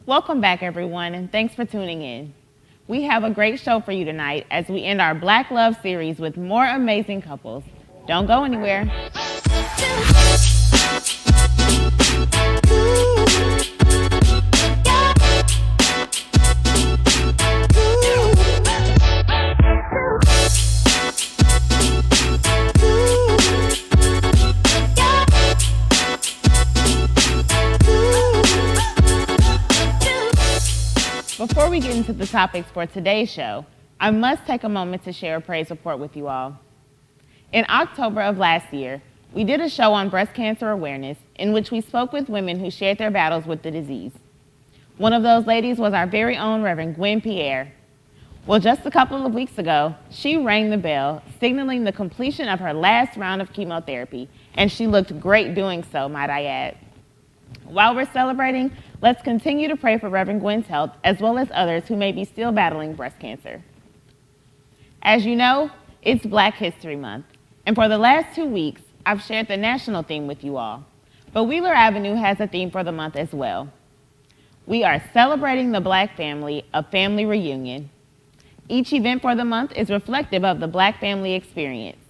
Welcome back, everyone, and thanks for tuning in. We have a great show for you tonight as we end our Black Love series with more amazing couples. Don't go anywhere. Before we get into the topics for today's show, I must take a moment to share a praise report with you all. In October of last year, we did a show on breast cancer awareness in which we spoke with women who shared their battles with the disease. One of those ladies was our very own Reverend Gwen Pierre. Well, just a couple of weeks ago, she rang the bell, signaling the completion of her last round of chemotherapy, and she looked great doing so, might I add. While we're celebrating, let's continue to pray for Reverend Gwen's health, as well as others who may be still battling breast cancer. As you know, it's Black History Month, and for the last 2 weeks, I've shared the national theme with you all. But Wheeler Avenue has a theme for the month as well. We are celebrating the Black family, a family reunion. Each event for the month is reflective of the Black family experience.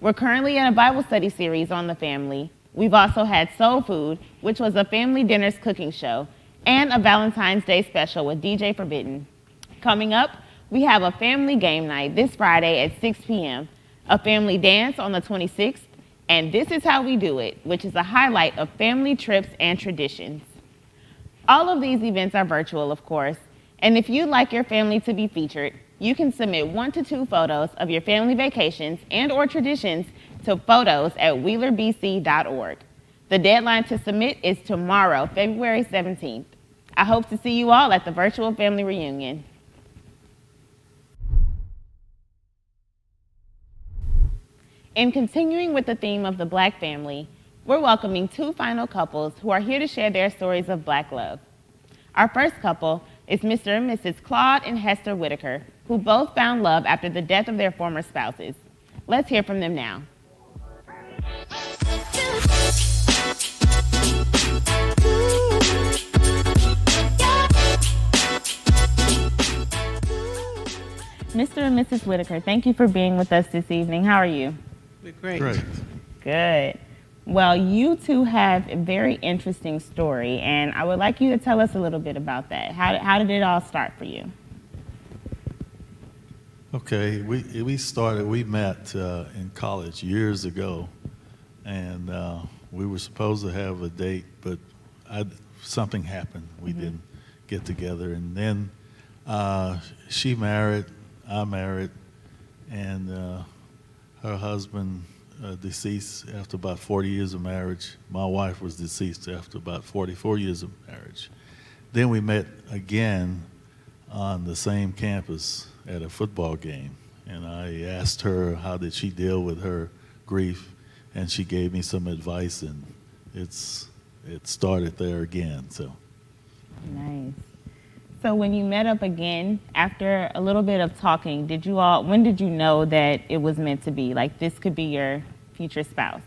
We're currently in a Bible study series on the family. We've also had Soul Food, which was a family dinners cooking show, and a Valentine's Day special with DJ Forbidden. Coming up, we have a family game night this Friday at 6 p.m., a family dance on the 26th, and This Is How We Do It, which is a highlight of family trips and traditions. All of these events are virtual, of course, and if you'd like your family to be featured, you can submit 1 to 2 photos of your family vacations and or traditions to photos@wheelerbc.org. The deadline to submit is tomorrow, February 17th. I hope to see you all at the virtual family reunion. In continuing with the theme of the Black family, we're welcoming 2 final couples who are here to share their stories of Black love. Our first couple is Mr. and Mrs. Claude and Hester Whitaker, who both found love after the death of their former spouses. Let's hear from them now. Mr. and Mrs. Whitaker, thank you for being with us this evening. How are you? We're great. Good. Well, you two have a very interesting story, and I would like you to tell us a little bit about that. How did it all start for you? Okay, we met in college years ago, and we were supposed to have a date, but something happened. We didn't get together, and then she married, I married, and her husband deceased after about 40 years of marriage. My wife was deceased after about 44 years of marriage. Then we met again on the same campus at a football game, and I asked her how did she deal with her grief, and she gave me some advice, and it started there again. So Nice. So when you met up again after a little bit of talking, when did you know that it was meant to be, like this could be your future spouse?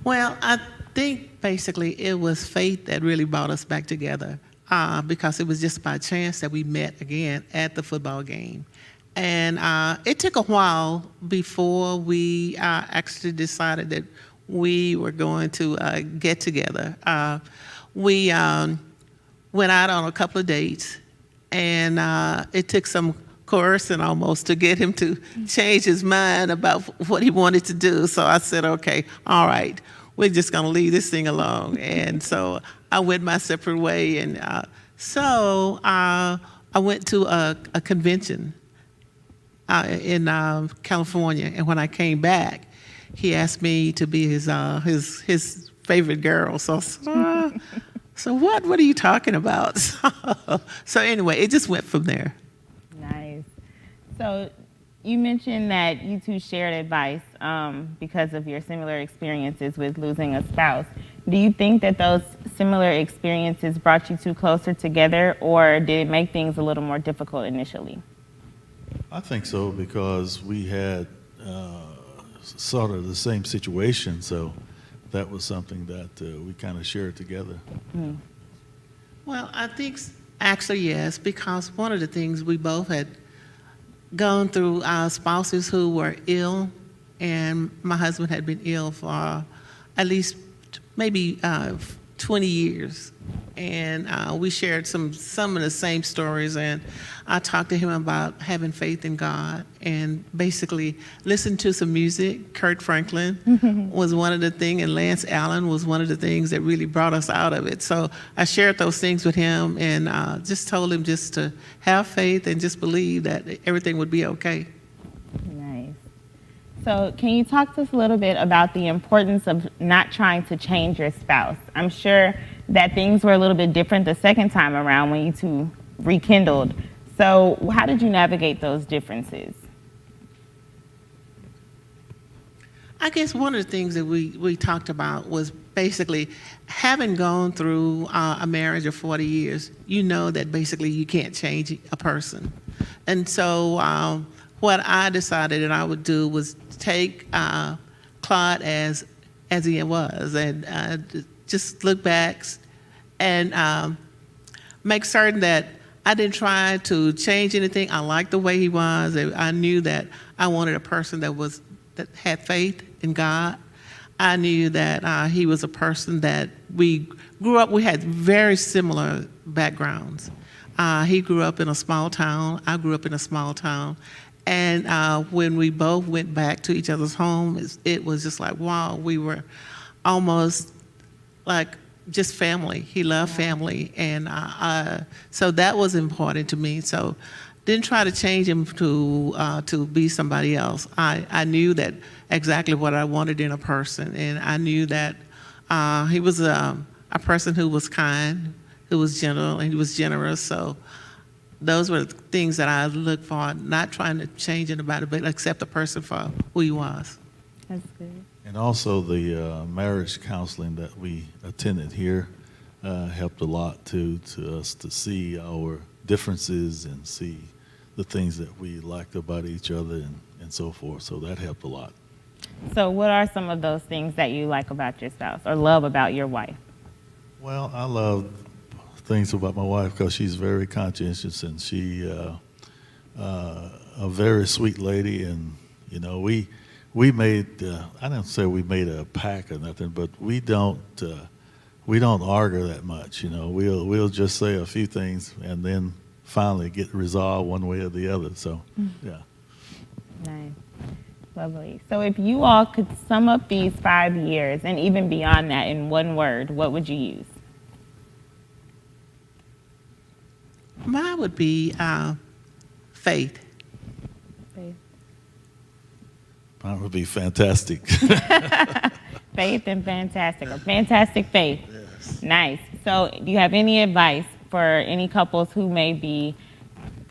Well, I think basically it was fate that really brought us back together, because it was just by chance that we met again at the football game. And it took a while before we actually decided that we were going to get together. We went out on a couple of dates, and it took some coercing almost to get him to change his mind about what he wanted to do. So I said, okay, all right, we're just gonna leave this thing alone. And so I went my separate way, and so I went to a convention in California, and when I came back, he asked me to be his favorite girl. So I said, so what are you talking about? So anyway, it just went from there. Nice. So you mentioned that you two shared advice because of your similar experiences with losing a spouse. Do you think that those similar experiences brought you two closer together, or did it make things a little more difficult initially? I think so, because we had sort of the same situation, so that was something that we kind of shared together. Well, I think actually yes, because one of the things we both had gone through our spouses who were ill, and my husband had been ill for at least maybe 20 years. And we shared some of the same stories, and I talked to him about having faith in God and basically listened to some music. Kurt Franklin was one of the things, and Lance Allen was one of the things that really brought us out of it. So I shared those things with him and just told him just to have faith and just believe that everything would be okay. Nice. So can you talk to us a little bit about the importance of not trying to change your spouse? I'm sure that things were a little bit different the second time around when you two rekindled. So how did you navigate those differences? I guess one of the things that we talked about was basically having gone through a marriage of 40 years, you know that basically you can't change a person. And so what I decided that I would do was take Claude as he was and just look back and make certain that I didn't try to change anything. I liked the way he was. I knew that I wanted a person that had faith in God. I knew that he was a person that we grew up, we had very similar backgrounds. He grew up in a small town. I grew up in a small town. And when we both went back to each other's home, it was just like, wow, we were almost like just family. He loved family. And so that was important to me. So didn't try to change him to be somebody else. I knew that exactly what I wanted in a person. And I knew that he was a person who was kind, who was gentle, and he was generous. So those were the things that I looked for, not trying to change anybody, but accept the person for who he was. That's good. And also the marriage counseling that we attended here helped a lot to us to see our differences and see the things that we liked about each other and so forth. So that helped a lot. So what are some of those things that you like about your spouse or love about your wife? Well, I love things about my wife because she's very conscientious and she a very sweet lady. And you know, we made I don't say we made a pact or nothing, but we don't argue that much. You know, we'll just say a few things and then finally get resolved one way or the other. So yeah. Nice. Lovely. So if you all could sum up these 5 years and even beyond that in one word, what would you use? Mine would be faith. Faith. That would be fantastic. Faith and fantastic, or fantastic faith. Yes. Nice. So do you have any advice for any couples who maybe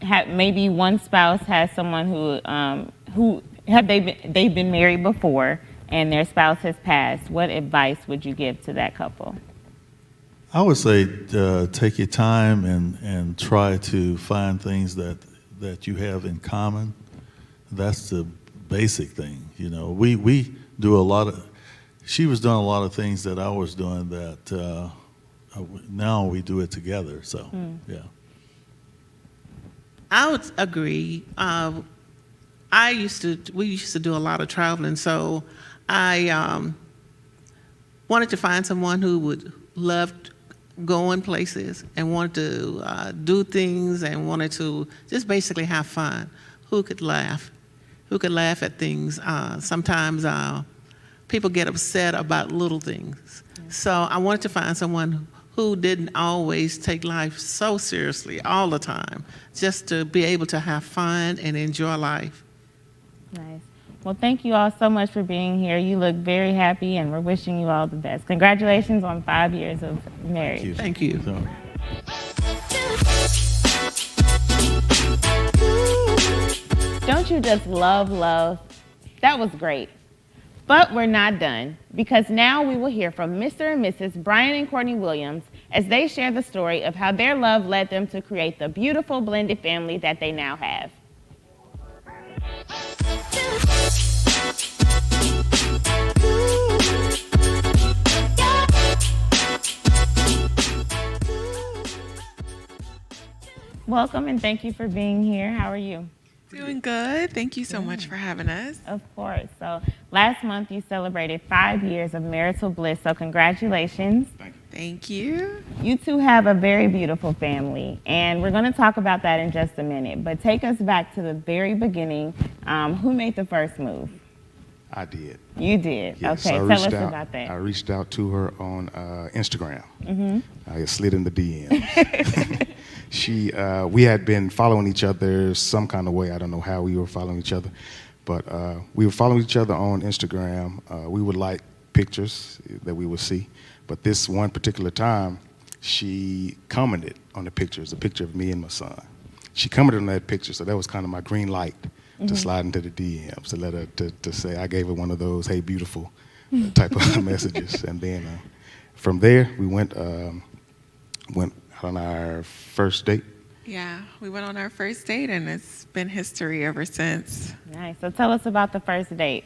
one spouse has someone who they've been married before and their spouse has passed? What advice would you give to that couple? I would say take your time and try to find things that you have in common. That's the basic thing. You know, we do a lot of. She was doing a lot of things that I was doing that now we do it together. So yeah. I would agree. We used to do a lot of traveling, so I wanted to find someone who would love going places and wanted to do things and wanted to just basically have fun. Who could laugh at things. Sometimes people get upset about little things. Yeah. So I wanted to find someone who didn't always take life so seriously all the time, just to be able to have fun and enjoy life. Nice. Well, thank you all so much for being here. You look very happy, and we're wishing you all the best. Congratulations on 5 years of marriage. Thank you. Don't you just love? That was great. But we're not done, because now we will hear from Mr. and Mrs. Brian and Courtney Williams as they share the story of how their love led them to create the beautiful blended family that they now have. Welcome and thank you for being here. How are you? Doing good. Thank you so much for having us. Of course. So last month you celebrated 5 years of marital bliss, so congratulations. Thank you. You two have a very beautiful family, and we're going to talk about that in just a minute. But take us back to the very beginning. Who made the first move? I did. You did? Yes, okay, I tell us reached out, about that. I reached out to her on Instagram. I slid in the DM. We had been following each other some kind of way. I don't know how we were following each other, but we were following each other on Instagram. We would like pictures that we would see, but this one particular time, she commented on the pictures, a picture of me and my son. She commented on that picture, so that was kind of my green light to slide into the DMs, to let her to say I gave her one of those "Hey, beautiful" type of messages, and then from there we went on our first date. Yeah, we went on our first date, and it's been history ever since. Nice. So tell us about the first date.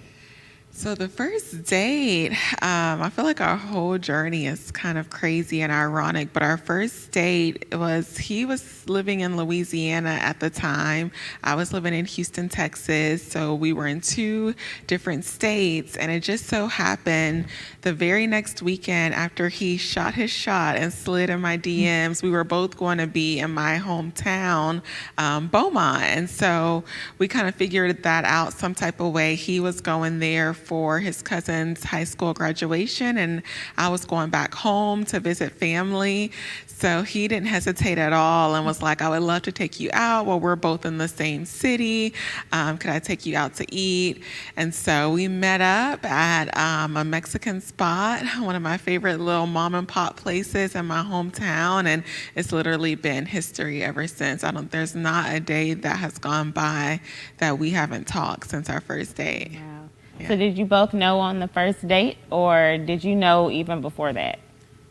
So the first date, I feel like our whole journey is kind of crazy and ironic, but our first date he was living in Louisiana at the time. I was living in Houston, Texas. So we were in 2 different states, and it just so happened the very next weekend after he shot his shot and slid in my DMs, we were both going to be in my hometown, Beaumont. And so we kind of figured that out some type of way. He was going there for his cousin's high school graduation, and I was going back home to visit family. So he didn't hesitate at all and was like, I would love to take you out. Well, we're both in the same city. Could I take you out to eat? And so we met up at a Mexican spot, one of my favorite little mom and pop places in my hometown. And it's literally been history ever since. There's not a day that has gone by that we haven't talked since our first date. Wow. Yeah. So did you both know on the first date, or did you know even before that?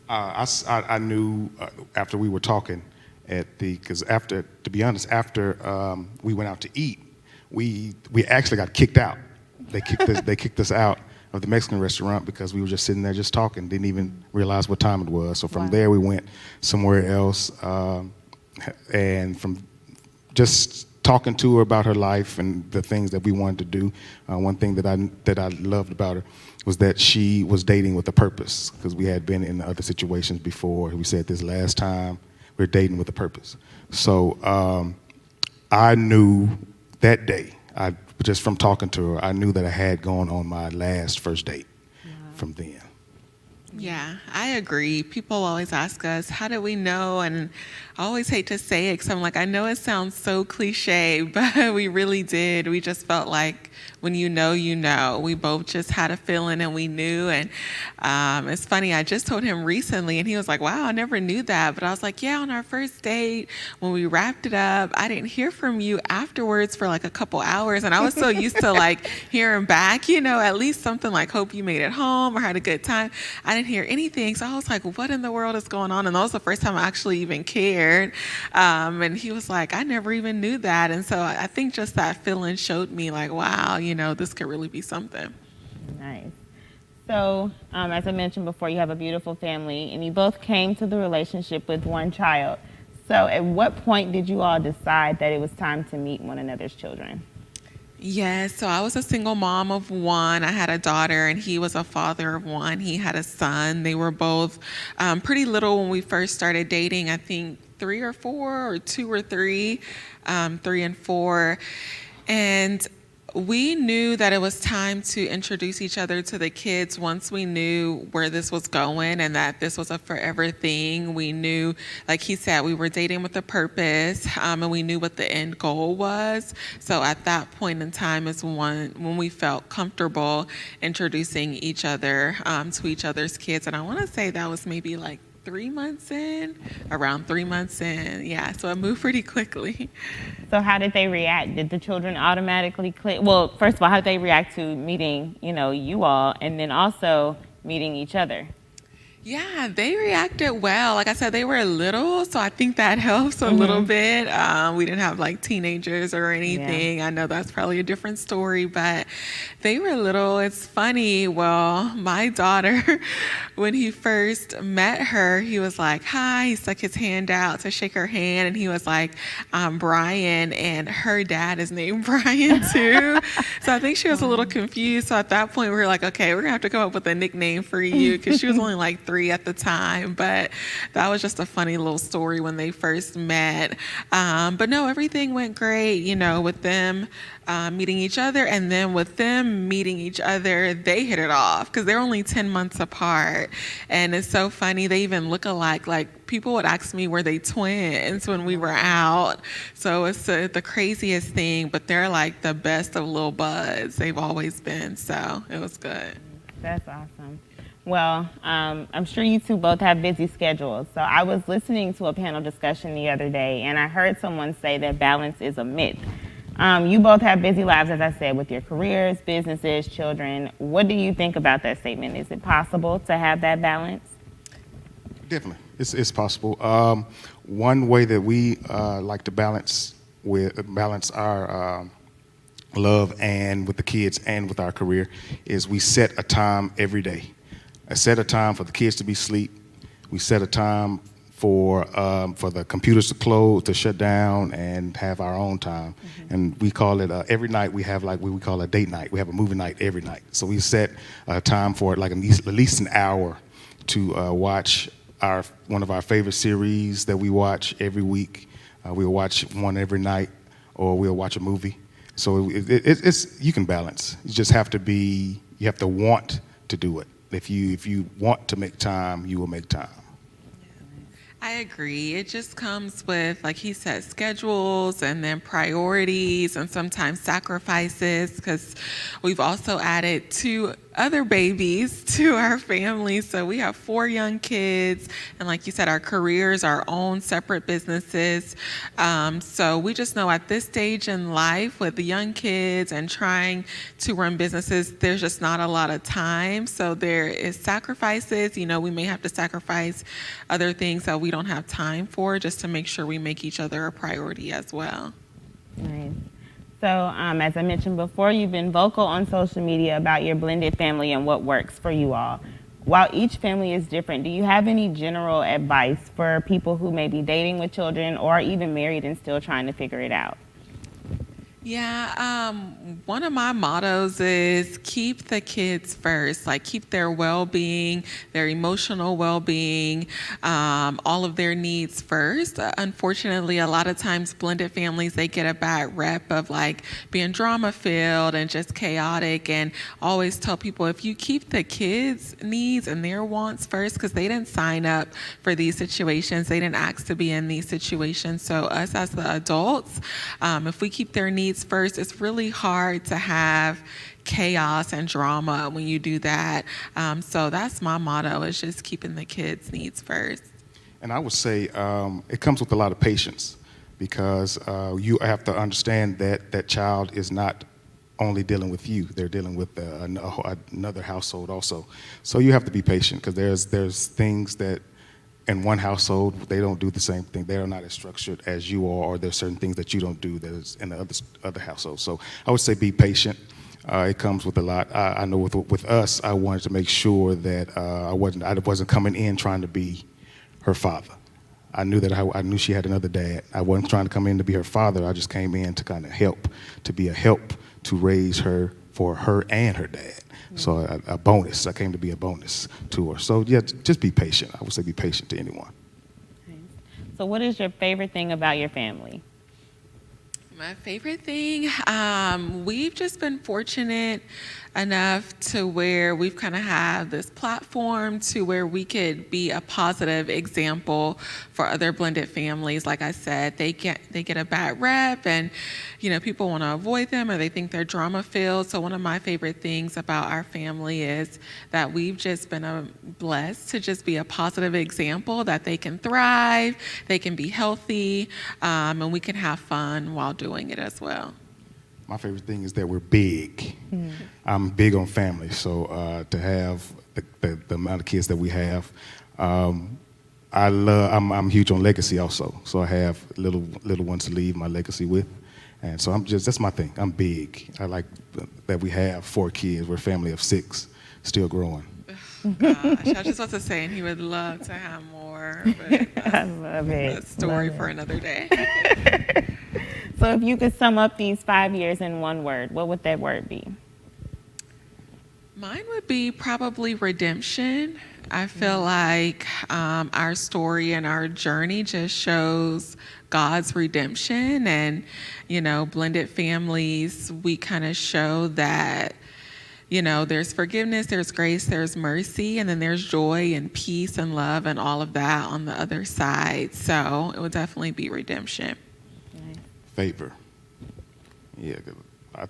I knew after we were talking because to be honest, after we went out to eat, we actually got kicked out. They kicked us out of the Mexican restaurant because we were just sitting there just talking, didn't even realize what time it was. So from there we went somewhere else, and from just talking to her about her life and the things that we wanted to do. One thing that I loved about her was that she was dating with a purpose, because we had been in other situations before. We said this last time, we're dating with a purpose. So I knew that day, just from talking to her, I knew that I had gone on my last first date from then. Yeah, I agree. People always ask us, how did we know? And I always hate to say it because I'm like, I know it sounds so cliche, but we really did. We just felt like when you know, you know. We both just had a feeling and we knew. And it's funny, I just told him recently and he was like, wow, I never knew that. But I was like, yeah, on our first date, when we wrapped it up, I didn't hear from you afterwards for like a couple hours. And I was so used to like hearing back, at least something like, hope you made it home or had a good time. I didn't hear anything. So I was like, what in the world is going on? And that was the first time I actually even cared. And he was like, I never even knew that. And so I think just that feeling showed me like, wow, this could really be something. Nice. So, as I mentioned before, you have a beautiful family, and you both came to the relationship with one child. So, at what point did you all decide that it was time to meet one another's children? Yes, so I was a single mom of one. I had a daughter, and he was a father of one. He had a son. They were both pretty little when we first started dating. I think 3 or 4, or 2 or 3, 3 and 4. And we knew that it was time to introduce each other to the kids once we knew where this was going and that this was a forever thing. We knew, like he said, we were dating with a purpose, and we knew what the end goal was. So at that point in time is when we felt comfortable introducing each other to each other's kids. And I want to say that was maybe like around 3 months in. Yeah, so it moved pretty quickly. So how did they react? Did the children automatically click? Well, first of all, how did they react to meeting, you all, and then also meeting each other? Yeah, they reacted well. Like I said, they were little, so I think that helps a little bit. We didn't have like teenagers or anything. I know that's probably a different story, but they were little. It's funny. Well, my daughter, when he first met her, he was like, "Hi." He stuck his hand out to shake her hand, and he was like, "I'm Brian," and her dad is named Brian too. So I think she was a little confused. So at that point, we were like, "Okay, we're gonna have to come up with a nickname for you," because she was only like 3 at the time, but that was just a funny little story when they first met. But no, everything went great, with them meeting each other, and then with them meeting each other, they hit it off because they're only 10 months apart. And it's so funny, they even look alike. Like, people would ask me, were they twins when we were out? So it's the craziest thing, but they're like the best of little buds. They've always been, so it was good. That's awesome. Well, I'm sure you two both have busy schedules. So I was listening to a panel discussion the other day, and I heard someone say that balance is a myth. You both have busy lives, as I said, with your careers, businesses, children. What do you think about that statement? Is it possible to have that balance? Definitely, it's possible. One way that we like to balance our love and with the kids and with our career is we set a time every day. I set a time for the kids to be asleep. We set a time for the computers to shut down and have our own time. And we call it, every night we have like what we call a date night. We have a movie night every night. So we set a time for it, like at least an hour to watch one of our favorite series that we watch every week. We'll watch one every night, or we'll watch a movie. So it's you can balance. You just have to want to do it. If you want to make time, you will make time. I agree. It just comes with, like he said, schedules and then priorities and sometimes sacrifices, because we've also added 2 other babies to our family. So we have 4 young kids. And like you said, our careers, our own separate businesses. So we just know at this stage in life with the young kids and trying to run businesses, there's just not a lot of time. So there is sacrifices. We may have to sacrifice other things that we don't have time for just to make sure we make each other a priority as well. Nice. So as I mentioned before, you've been vocal on social media about your blended family and what works for you all. While each family is different, do you have any general advice for people who may be dating with children or even married and still trying to figure it out? Yeah, one of my mottos is keep the kids first, like keep their well-being, their emotional well-being, all of their needs first. Unfortunately, a lot of times blended families, they get a bad rep of like being drama-filled and just chaotic, and always tell people if you keep the kids' needs and their wants first, because they didn't sign up for these situations, they didn't ask to be in these situations. So us as the adults, if we keep their needs first, it's really hard to have chaos and drama when you do that. So that's my motto, is just keeping the kids' needs first. And I would say it comes with a lot of patience, because you have to understand that that child is not only dealing with you, they're dealing with another household also. So you have to be patient, because there's things that in one household, they don't do the same thing. They are not as structured as you are, or there's certain things that you don't do that is in the other household. So I would say be patient. It comes with a lot. I know with us, I wanted to make sure that I wasn't coming in trying to be her father. I knew that I knew she had another dad. I wasn't trying to come in to be her father. I just came in to kind of help, to be a help to raise her for her and her dad. So a bonus. I came to be a bonus to her. So yeah, just be patient. I would say be patient to anyone. So what is your favorite thing about your family? My favorite thing, we've just been fortunate enough to where we've kind of had this platform to where we could be a positive example for other blended families. Like I said, they get a bad rep, and people want to avoid them, or they think they're drama filled. So one of my favorite things about our family is that we've just been blessed to just be a positive example, that they can thrive, they can be healthy, and we can have fun while doing it as well. My favorite thing is that we're big. I'm big on family, so to have the amount of kids that we have. I'm huge on legacy also, so I have little ones to leave my legacy with, and so that's my thing. I'm big. I like that we have 4 kids. We're a family of 6, still growing. Gosh, I just want to say, and he would love to have more, but I love it. a story for another day. So if you could sum up these 5 years in one word, what would that word be? Mine would be probably redemption. I feel like our story and our journey just shows God's redemption, and, blended families, we kind of show that, there's forgiveness, there's grace, there's mercy, and then there's joy and peace and love and all of that on the other side. So it would definitely be redemption. Favor. Yeah,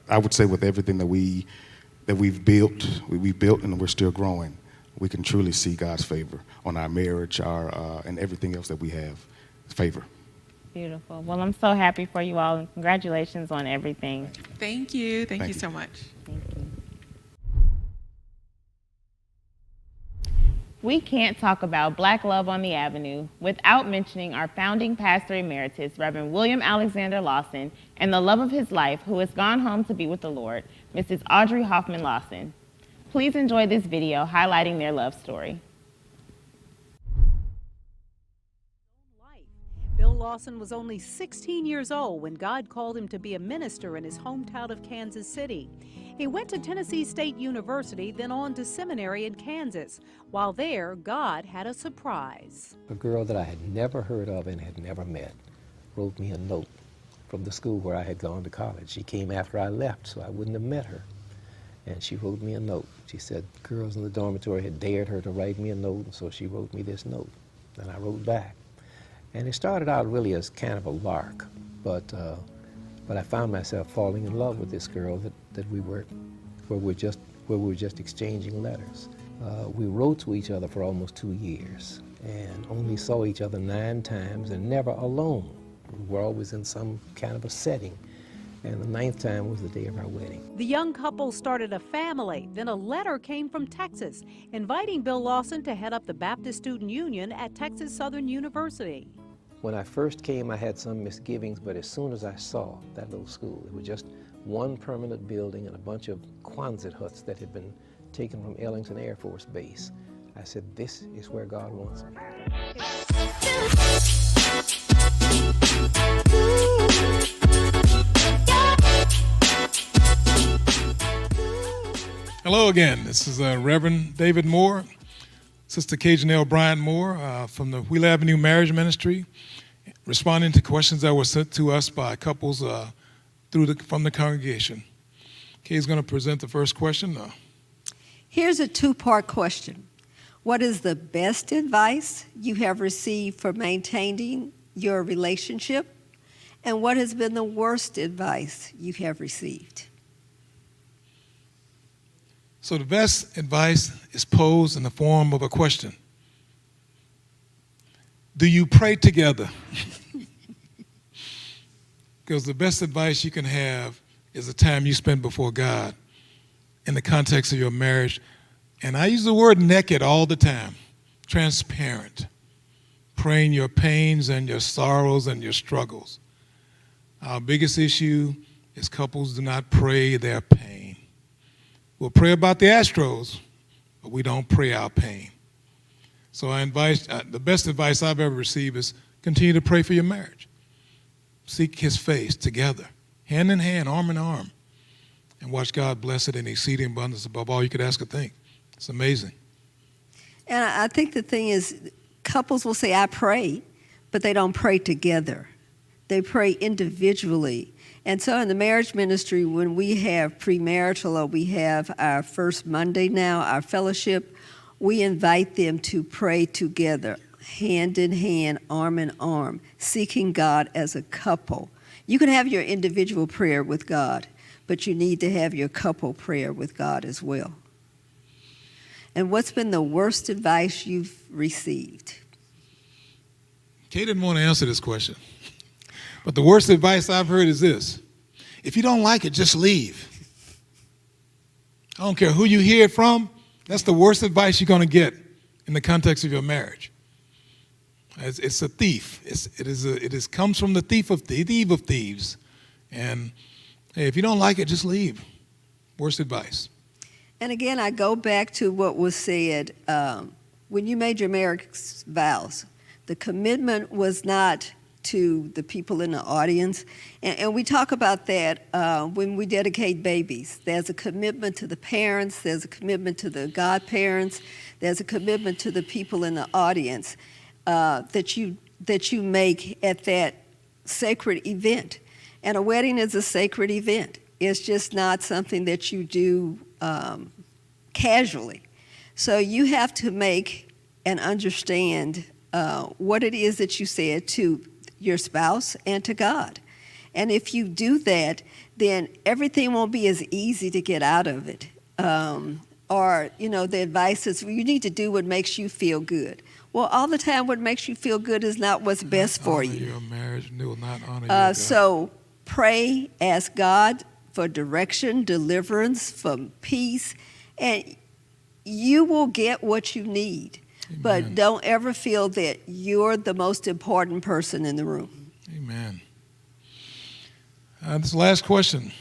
I would say with everything that we've built and we're still growing, we can truly see God's favor on our marriage, and everything else that we have. Favor. Beautiful. Well, I'm so happy for you all, and congratulations on everything. Thank you. Thank you so much. Thank you. We can't talk about Black love on the Avenue without mentioning our founding pastor emeritus, Reverend William Alexander Lawson, and the love of his life, who has gone home to be with the Lord, Mrs. Audrey Hoffman Lawson. Please enjoy this video highlighting their love story. Bill Lawson was only 16 years old when God called him to be a minister in his hometown of Kansas City. He went to Tennessee State University, then on to seminary in Kansas. While there, God had a surprise. A girl that I had never heard of and had never met wrote me a note from the school where I had gone to college. She came after I left, so I wouldn't have met her. And she wrote me a note. She said girls in the dormitory had dared her to write me a note, and so she wrote me this note. And I wrote back. And it started out really as kind of a lark, but I found myself falling in love with this girl that we were just exchanging letters. We wrote to each other for almost 2 years and only saw each other 9 times and never alone. We were always in some kind of a setting. And the 9th time was the day of our wedding. The young couple started a family. Then a letter came from Texas inviting Bill Lawson to head up the Baptist Student Union at Texas Southern University. When I first came, I had some misgivings, but as soon as I saw that little school, it was just one permanent building and a bunch of Quonset huts that had been taken from Ellington Air Force Base. I said, this is where God wants me. Hello again. This is Reverend David Moore, Sister Cajanelle Bryant Moore from the Wheeler Avenue Marriage Ministry, responding to questions that were sent to us by couples from the congregation. Kay's going to present the first question. Here's a 2-part question. What is the best advice you have received for maintaining your relationship? And what has been the worst advice you have received? So the best advice is posed in the form of a question. Do you pray together? Because the best advice you can have is the time you spend before God in the context of your marriage. And I use the word naked all the time, transparent, praying your pains and your sorrows and your struggles. Our biggest issue is couples do not pray their pain. We'll pray about the Astros, but we don't pray our pain. So I invite, the best advice I've ever received is continue to pray for your marriage. Seek his face together, hand in hand, arm in arm, and watch God bless it in exceeding abundance above all you could ask or think. It's amazing. And I think the thing is, couples will say, I pray, but they don't pray together. They pray individually. And so in the marriage ministry, when we have premarital or we have our first Monday now, our fellowship, we invite them to pray together, hand in hand, arm in arm, seeking God as a couple. You can have your individual prayer with God, but you need to have your couple prayer with God as well. And what's been the worst advice you've received? Kay didn't want to answer this question. But the worst advice I've heard is this. If you don't like it, just leave. I don't care who you hear it from That's the worst advice you're going to get in the context of your marriage. It's a thief. It comes from the thief of thieves. And hey, if you don't like it, just leave. Worst advice. And again, I go back to what was said when you made your marriage vows. The commitment was not to the people in the audience. And we talk about that when we dedicate babies. There's a commitment to the parents, there's a commitment to the godparents, there's a commitment to the people in the audience that you make at that sacred event. And a wedding is a sacred event. It's just not something that you do casually. So you have to make and understand what it is that you said to your spouse and to God. And if you do that, then everything won't be as easy to get out of it. Or, the advice is you need to do what makes you feel good. Well, all the time what makes you feel good is not what's best for you. Your marriage will not honor your God. So pray, ask God for direction, deliverance, for peace, and you will get what you need. Amen. But don't ever feel that you're the most important person in the room. Amen. This last question.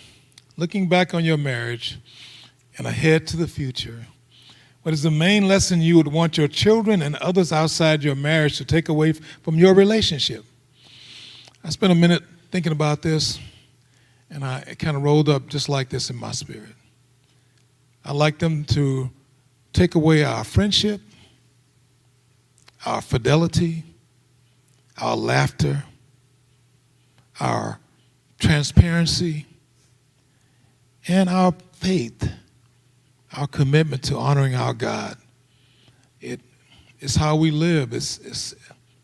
Looking back on your marriage and ahead to the future, what is the main lesson you would want your children and others outside your marriage to take away from your relationship? I spent a minute thinking about this, and it kind of rolled up just like this in my spirit. I'd like them to take away our friendship, our fidelity, our laughter, our transparency, and our faith, our commitment to honoring our God. It's how we live.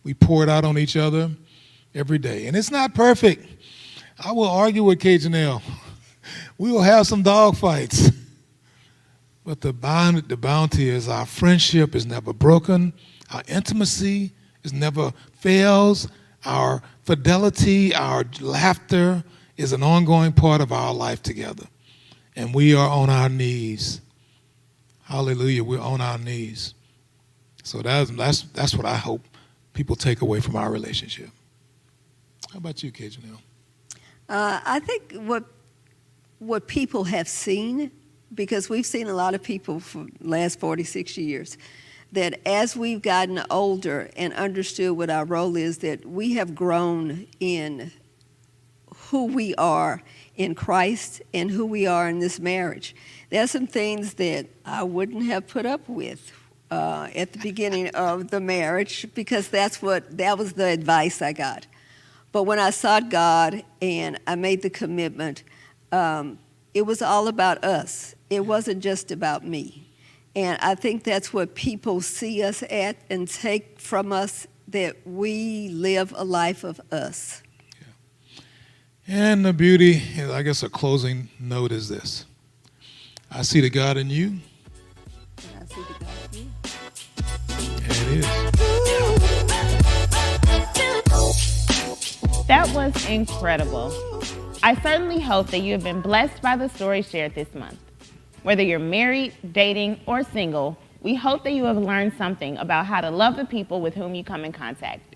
We pour it out on each other every day. And it's not perfect. I will argue with Cajun. We will have some dog fights. But the bounty is our friendship is never broken. Our intimacy is never fails. Our fidelity, our laughter is an ongoing part of our life together. And we are on our knees. Hallelujah, we're on our knees. So that's what I hope people take away from our relationship. How about you, Cajun? I think what people have seen, because we've seen a lot of people for the last 46 years, that as we've gotten older and understood what our role is, that we have grown in who we are in Christ and who we are in this marriage. There are some things that I wouldn't have put up with at the beginning of the marriage, because that was the advice I got. But when I sought God and I made the commitment, it was all about us. It wasn't just about me. And I think that's what people see us at and take from us, that we live a life of us. Yeah. And the beauty, I guess a closing note is this. I see the God in you. And I see the God in you. And it is. That was incredible. I certainly hope that you have been blessed by the stories shared this month. Whether you're married, dating, or single, we hope that you have learned something about how to love the people with whom you come in contact.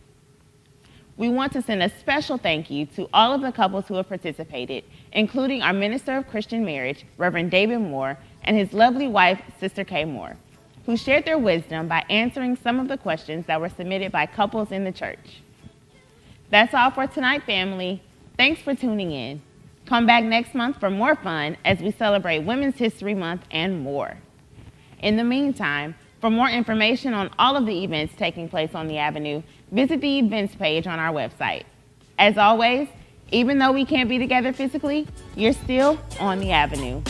We want to send a special thank you to all of the couples who have participated, including our Minister of Christian Marriage, Reverend David Moore, and his lovely wife, Sister Kay Moore, who shared their wisdom by answering some of the questions that were submitted by couples in the church. That's all for tonight, family. Thanks for tuning in. Come back next month for more fun as we celebrate Women's History Month and more. In the meantime, for more information on all of the events taking place on the Avenue, visit the events page on our website. As always, even though we can't be together physically, you're still on the Avenue.